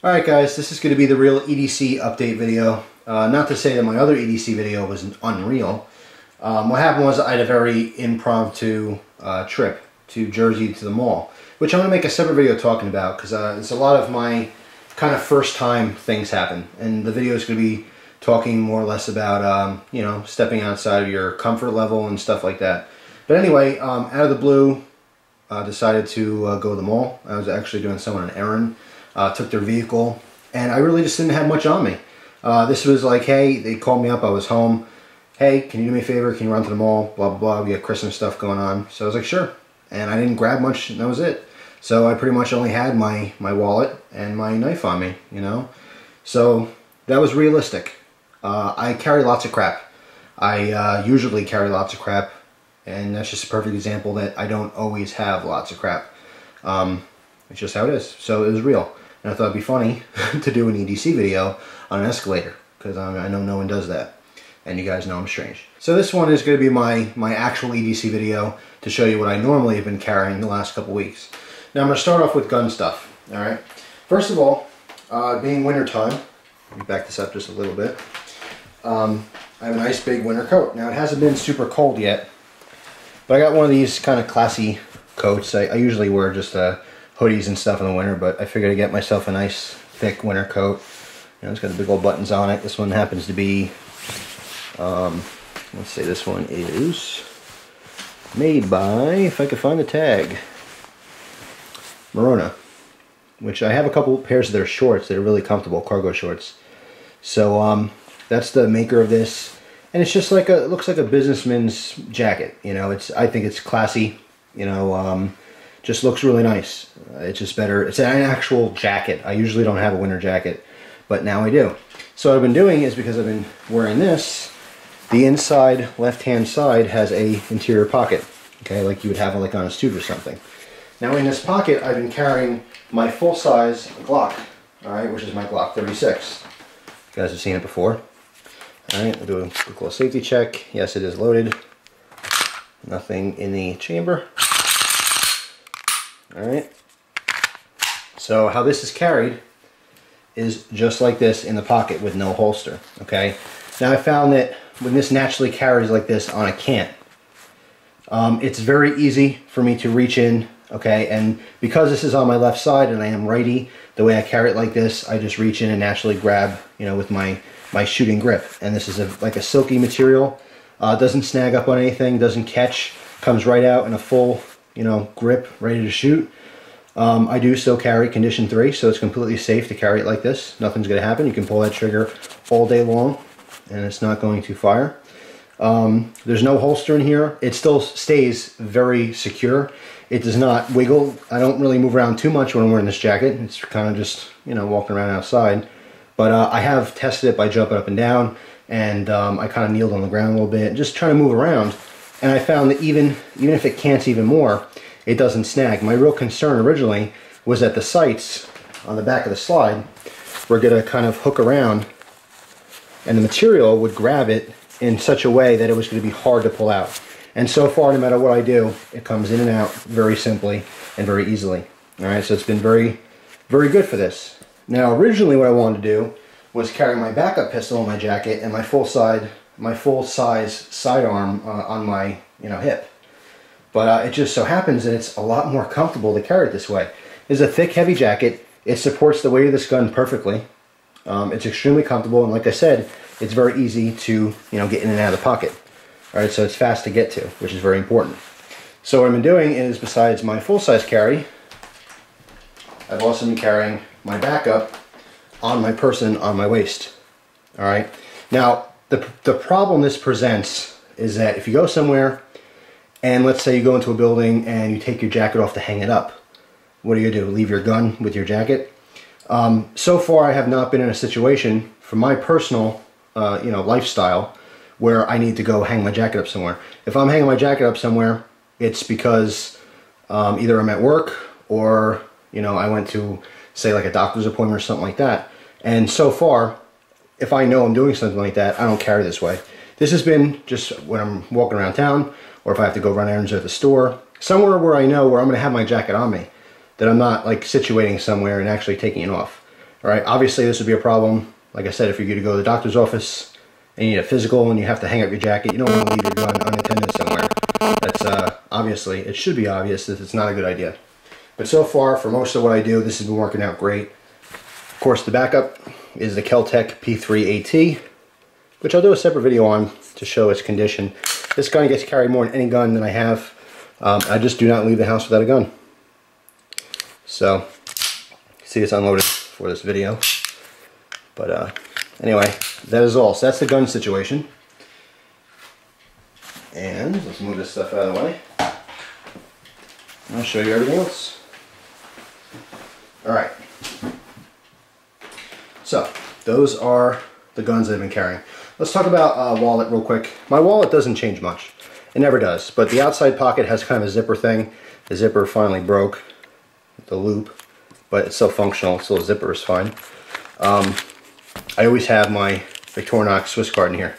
Alright guys, this is going to be the real EDC update video. Not to say that my other EDC video was unreal. What happened was I had a very impromptu trip to Jersey to the mall, which I'm going to make a separate video talking about because it's a lot of my kind of first time things happen. And the video is going to be talking more or less about, you know, stepping outside of your comfort level and stuff like that. But anyway, out of the blue, decided to go to the mall. I was actually doing someone an errand. Took their vehicle, and I really just didn't have much on me. This was like, hey, they called me up, I was home. Hey, can you do me a favor? Can you run to the mall? Blah, blah, blah. We got Christmas stuff going on. So I was like, sure. And I didn't grab much, and that was it. So I pretty much only had my wallet and my knife on me, you know. So that was realistic. I carry lots of crap. I usually carry lots of crap, and that's just a perfect example that I don't always have lots of crap. It's just how it is. So it was real. And I thought it'd be funny to do an EDC video on an escalator, because I know no one does that. And you guys know I'm strange. So this one is going to be my actual EDC video to show you what I normally have been carrying the last couple weeks. Now I'm going to start off with gun stuff. Alright. First of all, being winter time, let me back this up just a little bit. I have a nice big winter coat. Now it hasn't been super cold yet, but I got one of these kind of classy coats. I usually wear just hoodies and stuff in the winter, but I figured I'd get myself a nice thick winter coat. You know, it's got the big old buttons on it. This one happens to be, let's say this one is made by, if I could find the tag, Merona, which I have a couple pairs of their shorts that are really comfortable, cargo shorts. So that's the maker of this, and it's just like it looks like a businessman's jacket. You know, I think it's classy. You know, just looks really nice. It's just better. It's an actual jacket. I usually don't have a winter jacket, but now I do. So what I've been doing is, because I've been wearing this, the inside left-hand side has a interior pocket. Okay, like you would have like on a suit or something. Now in this pocket, I've been carrying my full-size Glock. All right, which is my Glock 36. You guys have seen it before. All right, we'll do a quick little safety check. Yes, it is loaded. Nothing in the chamber. Alright, so how this is carried is just like this in the pocket with no holster, okay? Now I found that when this naturally carries like this on a cant, it's very easy for me to reach in, okay? And because this is on my left side and I am righty, the way I carry it like this, I just reach in and naturally grab, you know, with my shooting grip. And this is like a silky material, doesn't snag up on anything, doesn't catch, comes right out in a full, you know, grip, ready to shoot. I do still carry condition 3, so it's completely safe to carry it like this. Nothing's going to happen. You can pull that trigger all day long, and it's not going to fire. There's no holster in here. It still stays very secure. It does not wiggle. I don't really move around too much when I'm wearing this jacket. It's kind of just, you know, walking around outside. But I have tested it by jumping up and down, and I kind of kneeled on the ground a little bit, just trying to move around. And I found that even if it cants even more, it doesn't snag. My real concern originally was that the sights on the back of the slide were going to kind of hook around, and the material would grab it in such a way that it was going to be hard to pull out. And so far, no matter what I do, it comes in and out very simply and very easily. All right, so it's been very, very good for this. Now, originally what I wanted to do was carry my backup pistol in my jacket and my full-size sidearm on my, you know, hip. But it just so happens that it's a lot more comfortable to carry it this way. It's a thick, heavy jacket. It supports the weight of this gun perfectly. It's extremely comfortable, and like I said, it's very easy to, you know, get in and out of the pocket. All right, so it's fast to get to, which is very important. So what I've been doing is, besides my full-size carry, I've also been carrying my backup on my person, on my waist. All right. Now, the problem this presents is that if you go somewhere, and let's say you go into a building and you take your jacket off to hang it up, what do? Leave your gun with your jacket? So far, I have not been in a situation, for my personal, you know, lifestyle, where I need to go hang my jacket up somewhere. If I'm hanging my jacket up somewhere, it's because either I'm at work or, you know, I went to, say, like a doctor's appointment or something like that. And so far, if I know I'm doing something like that, I don't carry this way. This has been just when I'm walking around town, or if I have to go run errands at the store, somewhere where I know where I'm going to have my jacket on me, that I'm not like situating somewhere and actually taking it off. Alright, obviously this would be a problem, like I said, if you're going to go to the doctor's office and you need a physical and you have to hang up your jacket. You don't want to leave your gun unattended somewhere. That's obviously, it should be obvious that it's not a good idea. But so far, for most of what I do, this has been working out great. Of course, the backup is the Kel-Tec P3 AT, which I'll do a separate video on to show its condition. This gun gets carried more than any gun that I have. I just do not leave the house without a gun. So, see, it's unloaded for this video. But anyway, that is all. So that's the gun situation. And let's move this stuff out of the way. I'll show you everything else. Alright. So, those are the guns I've been carrying. Let's talk about wallet real quick. My wallet doesn't change much. It never does. But the outside pocket has kind of a zipper thing. The zipper finally broke. The loop. But it's still functional. Still the zipper is fine. I always have my Victorinox Swiss card in here.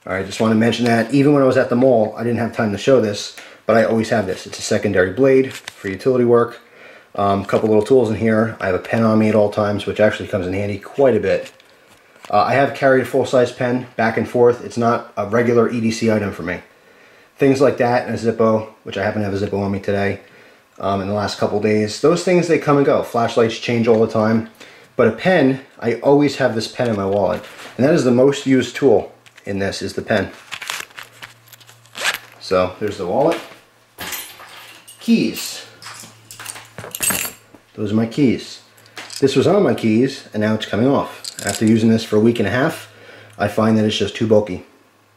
Alright, just want to mention that even when I was at the mall, I didn't have time to show this, but I always have this. It's a secondary blade for utility work. A couple little tools in here. I have a pen on me at all times, which actually comes in handy quite a bit. I have carried a full-size pen back and forth. It's not a regular EDC item for me. Things like that and a Zippo, which I happen to have a Zippo on me today in the last couple days. Those things, they come and go. Flashlights change all the time. But a pen, I always have this pen in my wallet. And that is the most used tool in this, is the pen. So, there's the wallet. Keys. Those are my keys. This was on my keys, and now it's coming off. After using this for a week and a half, I find that it's just too bulky.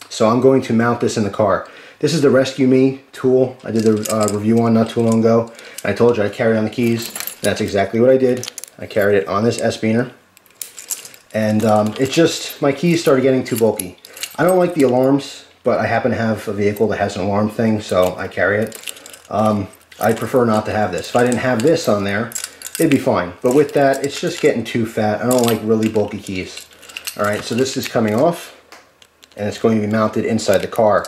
So I'm going to mount this in the car. This is the Rescue Me tool I did the review on not too long ago. I told you I carried on the keys. That's exactly what I did. I carried it on this S-Beaner. And it just, my keys started getting too bulky. I don't like the alarms, but I happen to have a vehicle that has an alarm thing, so I carry it. I prefer not to have this. If I didn't have this on there, it'd be fine. But with that, it's just getting too fat. I don't like really bulky keys. Alright, so this is coming off, and it's going to be mounted inside the car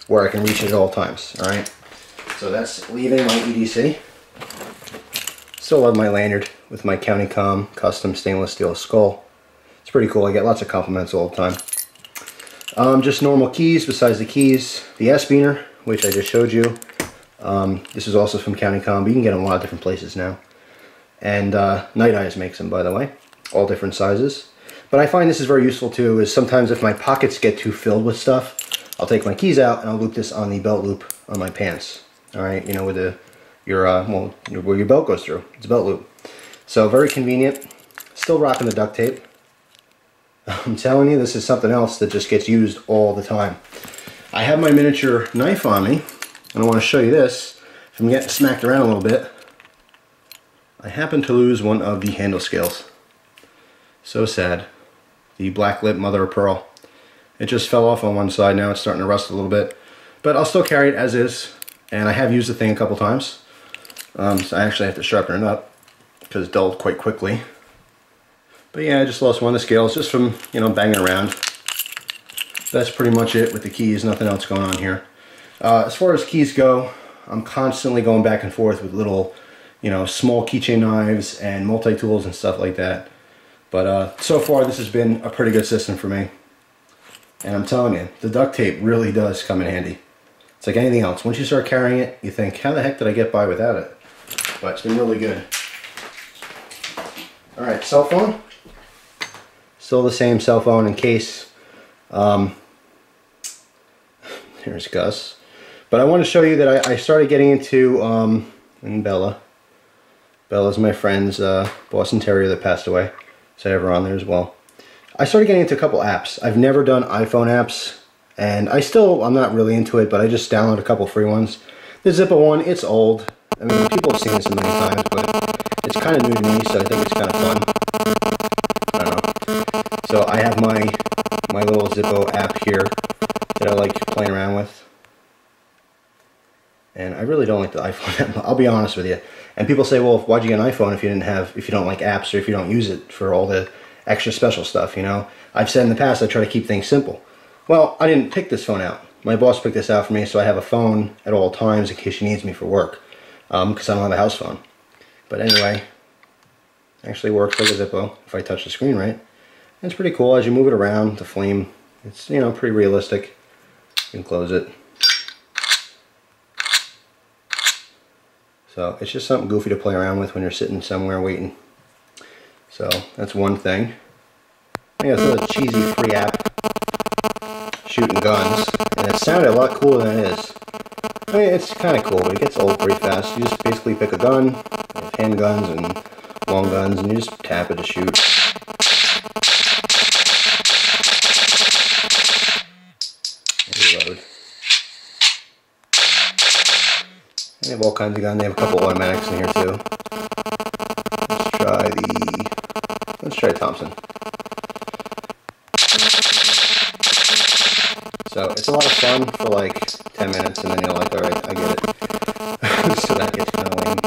where I can reach it at all times. Alright, so that's leaving my EDC. Still love my lanyard with my County Com custom stainless steel skull. It's pretty cool. I get lots of compliments all the time. Just normal keys besides the keys. The S-Beaner, which I just showed you. This is also from County Com, but you can get them a lot of different places now. And Night Eyes makes them, by the way. All different sizes. But I find this is very useful too, is sometimes if my pockets get too filled with stuff, I'll take my keys out and I'll loop this on the belt loop on my pants. Alright, you know, with where your belt goes through. It's a belt loop. So very convenient. Still rocking the duct tape. I'm telling you, this is something else that just gets used all the time. I have my miniature knife on me, and I want to show you this. If I'm getting smacked around a little bit, I happen to lose one of the handle scales. So sad. The black lip mother of pearl. It just fell off on one side. Now it's starting to rust a little bit. But I'll still carry it as is. And I have used the thing a couple times. So I actually have to sharpen it up because it dulled quite quickly. But yeah, I just lost one of the scales just from, you know, banging around. That's pretty much it with the keys. Nothing else going on here. As far as keys go, I'm constantly going back and forth with little, you know, small keychain knives and multi-tools and stuff like that. But so far this has been a pretty good system for me. And I'm telling you, the duct tape really does come in handy. It's like anything else. Once you start carrying it, you think, how the heck did I get by without it? But it's been really good. Alright, cell phone. Still the same cell phone in case. Here's Gus. But I want to show you that I started getting into, and Bella. Bella's my friend's Boston Terrier that passed away. So I have her on there as well. I started getting into a couple apps. I've never done iPhone apps. And I'm not really into it, but I just downloaded a couple free ones. The Zippo one, it's old. I mean, people have seen this many times, but it's kind of new to me, so I think it's kind of fun. I don't know. So I have my little Zippo app here that I like playing around with. And I really don't like the iPhone app. I'll be honest with you. And people say, well, why'd you get an iPhone if you don't like apps or if you don't use it for all the extra special stuff, you know? I've said in the past I try to keep things simple. Well, I didn't pick this phone out. My boss picked this out for me, so I have a phone at all times in case she needs me for work, because I don't have a house phone. But anyway, Actually works like a Zippo if I touch the screen right. And it's pretty cool as you move it around, the flame, it's, you know, pretty realistic. You can close it. So it's just something goofy to play around with when you're sitting somewhere waiting. So that's one thing. Yeah, it's a cheesy free app, shooting guns, and it sounded a lot cooler than it is. I mean, it's kind of cool, but it gets old pretty fast. You just basically pick a gun, handguns and long guns, and you just tap it to shoot. Reload. They have all kinds of guns. They have a couple automatics in here too. Let's try Thompson. So it's a lot of fun for like 10 minutes, and then you're like, alright, I get it. So that gets kind of lame.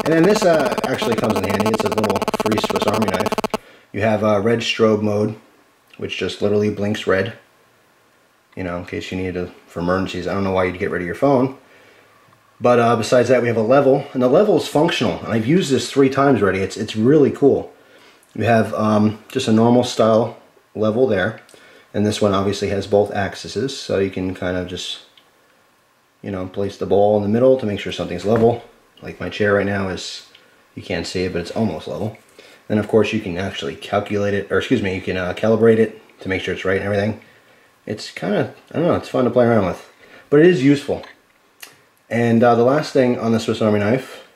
And then this actually comes in handy. It's a little free Swiss Army knife. You have red strobe mode, which just literally blinks red. You know, in case you need to, for emergencies. I don't know why you'd get rid of your phone. But besides that, we have a level, and the level is functional. And I've used this 3 times already. It's really cool. You have just a normal style level there. And this one obviously has both axes, so you can kind of just, you know, place the ball in the middle to make sure something's level. Like my chair right now is, you can't see it, but it's almost level. Then of course you can actually calculate it, or excuse me, you can calibrate it to make sure it's right and everything. It's kind of, I don't know, it's fun to play around with. But it is useful. And the last thing on the Swiss Army knife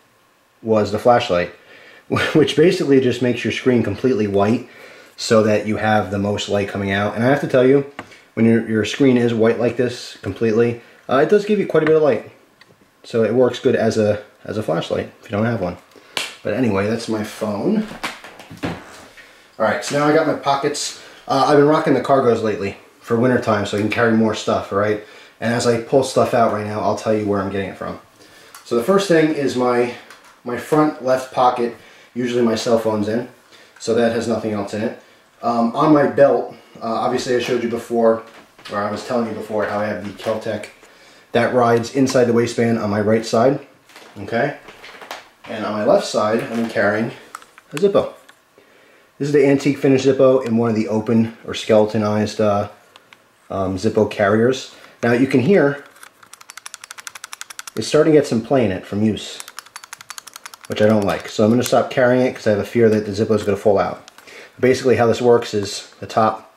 was the flashlight, which basically just makes your screen completely white, so that you have the most light coming out. And I have to tell you, when your screen is white like this completely, it does give you quite a bit of light. So it works good as a flashlight if you don't have one. But anyway, that's my phone. Alright, so now I got my pockets. I've been rocking the cargos lately for winter time, so I can carry more stuff, alright? And as I pull stuff out right now, I'll tell you where I'm getting it from. So the first thing is my front left pocket. Usually my cell phone's in, so that has nothing else in it. On my belt, obviously I showed you before, or I was telling you before, how I have the Kel-Tec that rides inside the waistband on my right side, okay? And on my left side, I'm carrying a Zippo. This is the antique finish Zippo in one of the open or skeletonized Zippo carriers. Now you can hear it's starting to get some play in it from use, which I don't like. So I'm going to stop carrying it because I have a fear that the Zippo is going to fall out. Basically how this works is the top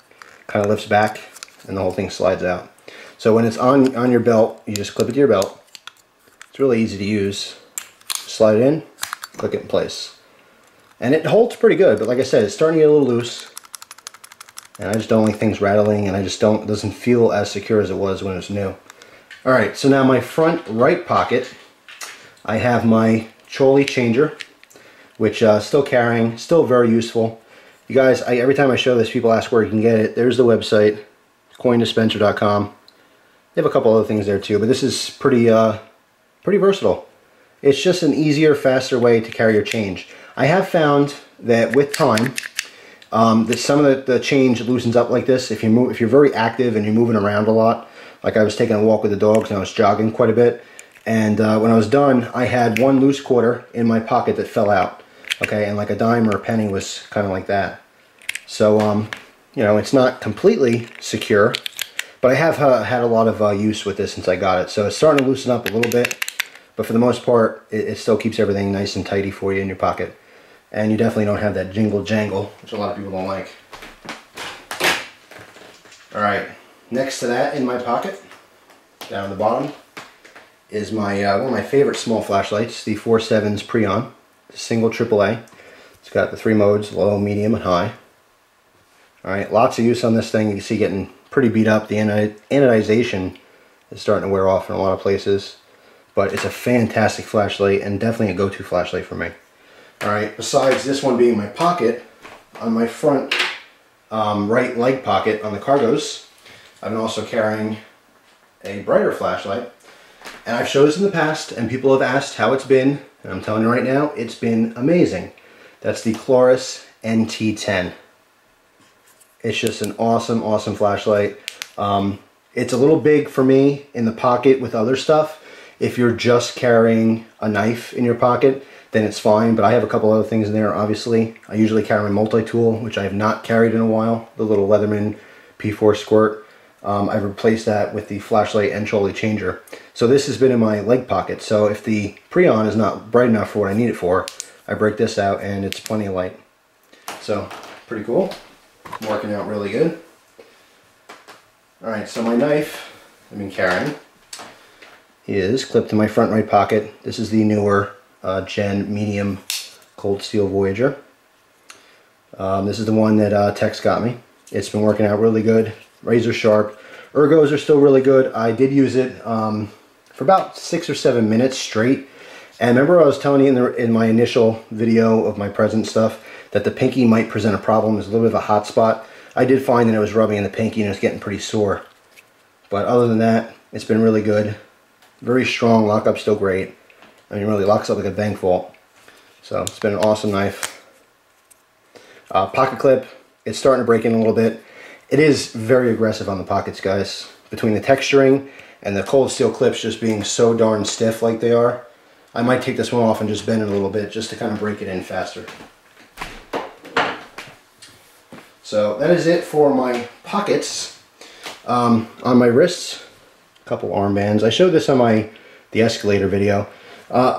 kind of lifts back and the whole thing slides out. So when it's on your belt, you just clip it to your belt. It's really easy to use. Slide it in, click it in place. And it holds pretty good, but like I said, it's starting to get a little loose. And I just don't like things rattling, and it doesn't feel as secure as it was when it was new. Alright, so now my front right pocket, I have my Choli changer, which still carrying, still very useful. You guys, every time I show this, people ask where you can get it. There's the website, coindispenser.com. They have a couple other things there too, but this is pretty versatile. It's just an easier, faster way to carry your change. I have found that with time, that some of the change loosens up like this. If you're very active and you're moving around a lot, like I was taking a walk with the dogs and I was jogging quite a bit, and when I was done, I had one loose quarter in my pocket that fell out. Okay, and like a dime or a penny was kind of like that. So, you know, it's not completely secure, but I have had a lot of use with this since I got it. So it's starting to loosen up a little bit, but for the most part, it still keeps everything nice and tidy for you in your pocket. And you definitely don't have that jingle jangle, which a lot of people don't like. Alright, next to that in my pocket, down the bottom, is my one of my favorite small flashlights, the 4.7's Preon. Single AAA. It's got the 3 modes, low, medium, and high. Alright, lots of use on this thing. You can see getting pretty beat up. The anodization is starting to wear off in a lot of places. But it's a fantastic flashlight and definitely a go-to flashlight for me. Alright, besides this one being my pocket, on my front right leg pocket on the cargos, I've been also carrying a brighter flashlight. And I've showed this in the past, and people have asked how it's been. And I'm telling you right now, it's been amazing. That's the Chloris NT10. It's just an awesome, awesome flashlight. It's a little big for me in the pocket with other stuff. If you're just carrying a knife in your pocket, then it's fine. But I have a couple other things in there, obviously. I usually carry my multi-tool, which I have not carried in a while, the little Leatherman P4 squirt. I've replaced that with the flashlight and trolley changer. So this has been in my leg pocket. So if the Prion is not bright enough for what I need it for, I break this out and it's plenty of light. So pretty cool. Working out really good. Alright, so my knife I've been carrying is clipped in my front right pocket. This is the newer Gen Medium Cold Steel Voyager. This is the one that Tex got me. It's been working out really good. Razor sharp. Ergos are still really good. I did use it for about 6 or 7 minutes straight. And remember I was telling you in my initial video of my present stuff that the pinky might present a problem. There's a little bit of a hot spot. I did find that it was rubbing in the pinky and it was getting pretty sore. But other than that, it's been really good. Very strong. Lockup's still great. I mean, it really locks up like a bank vault. So it's been an awesome knife. Pocket clip. It's starting to break in a little bit. It is very aggressive on the pockets, guys. Between the texturing and the cold steel clips just being so darn stiff like they are, I might take this one off and just bend it a little bit just to kind of break it in faster. So that is it for my pockets. On my wrists, a couple armbands. I showed this on the escalator video.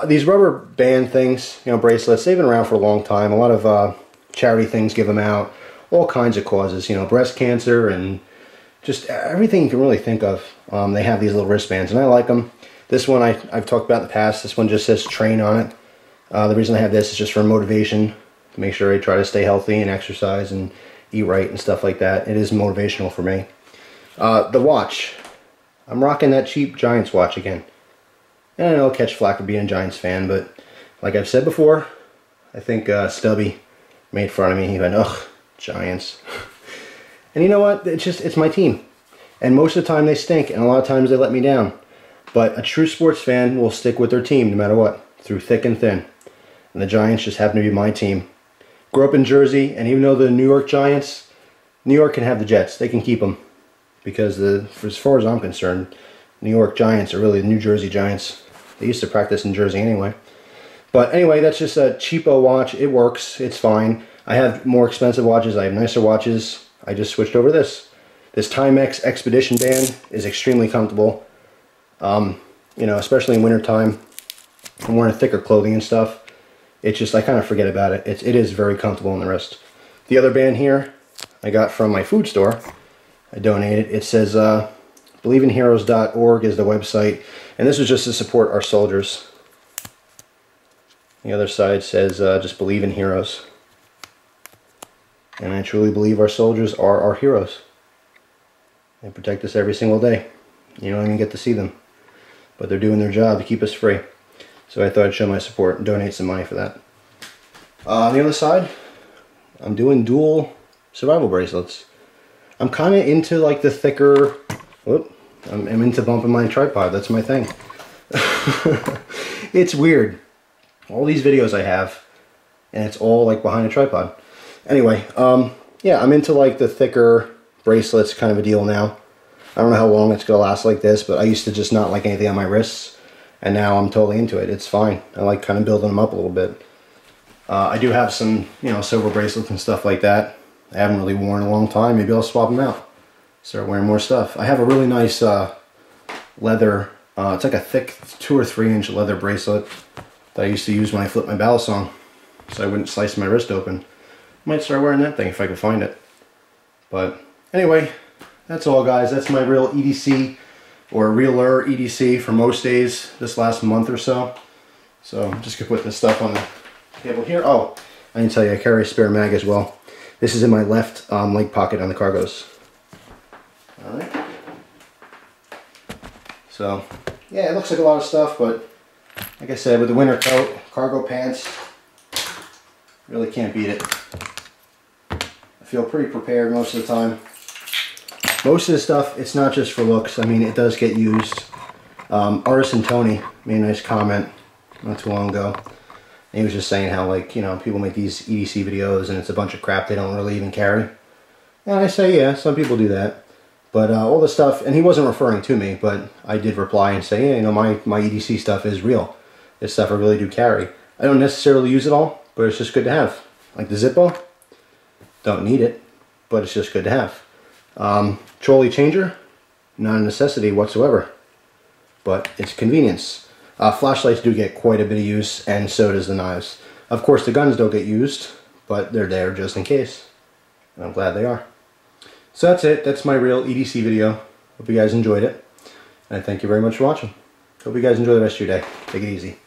These rubber band things, bracelets, they've been around for a long time. A lot of charity things give them out. All kinds of causes, breast cancer and just everything you can really think of. They have these little wristbands and I like them. This one I've talked about in the past. This one just says train on it. The reason I have this is just for motivation, to make sure I try to stay healthy and exercise and eat right and stuff like that. It is motivational for me. The watch. I'm rocking that cheap Giants watch again. And I know I'll catch flack for being a Giants fan, but like I've said before, I think Stubby made fun of me. He went, ugh, Giants. And you know what? It's my team. And most of the time they stink, and a lot of times they let me down. But a true sports fan will stick with their team no matter what, through thick and thin. And the Giants just happen to be my team. Grew up in Jersey, and even though the New York Giants, New York can have the Jets. They can keep them. Because as far as I'm concerned, New York Giants are really the New Jersey Giants. They used to practice in Jersey anyway. But anyway, that's just a cheapo watch. It works. It's fine. I have more expensive watches. I have nicer watches. I just switched over this. This Timex Expedition band is extremely comfortable. Especially in wintertime. I'm wearing thicker clothing and stuff. It's just, I kind of forget about it. It is very comfortable on the wrist. The other band here, I got from my food store. I donated. It says, believeinheroes.org is the website. And this was just to support our soldiers. The other side says, just believe in heroes. And I truly believe our soldiers are our heroes. They protect us every single day. You don't even get to see them. But they're doing their job to keep us free. So I thought I'd show my support and donate some money for that. On the other side, I'm doing dual survival bracelets. I'm kind of into like the thicker, I'm into bumping my tripod. That's my thing. It's weird. All these videos I have, and it's all like behind a tripod. Anyway, yeah, I'm into like the thicker bracelets kind of a deal now. I don't know how long it's going to last like this, but I used to just not like anything on my wrists. And now I'm totally into it. It's fine. I like kind of building them up a little bit. I do have some, silver bracelets and stuff like that. I haven't really worn in a long time. Maybe I'll swap them out. Start wearing more stuff. I have a really nice leather, it's like a thick 2 or 3 inch leather bracelet that I used to use when I flipped my balisong, so I wouldn't slice my wrist open. Might start wearing that thing if I could find it. But anyway, that's all, guys. That's my real EDC or realer EDC for most days this last month or so. So I'm just gonna put this stuff on the table here. Oh, I didn't tell you, I carry a spare mag as well. This is in my left leg pocket on the cargos. Alright. So, yeah, it looks like a lot of stuff, but like I said, with the winter coat, cargo pants, really can't beat it. I feel pretty prepared most of the time. Most of the stuff, it's not just for looks. I mean, it does get used. Artisan Tony made a nice comment not too long ago. And he was just saying how, like, people make these EDC videos and it's a bunch of crap they don't really even carry. And I say, yeah, some people do that. But all the stuff, and he wasn't referring to me, but I did reply and say, yeah, my EDC stuff is real. This stuff I really do carry. I don't necessarily use it all, but it's just good to have. Like the Zippo, don't need it, but it's just good to have. Trolley changer, not a necessity whatsoever, but it's convenience. Flashlights do get quite a bit of use, and so does the knives. Of course, the guns don't get used, but they're there just in case. And I'm glad they are. So that's it. That's my real EDC video. Hope you guys enjoyed it. And thank you very much for watching. Hope you guys enjoy the rest of your day. Take it easy.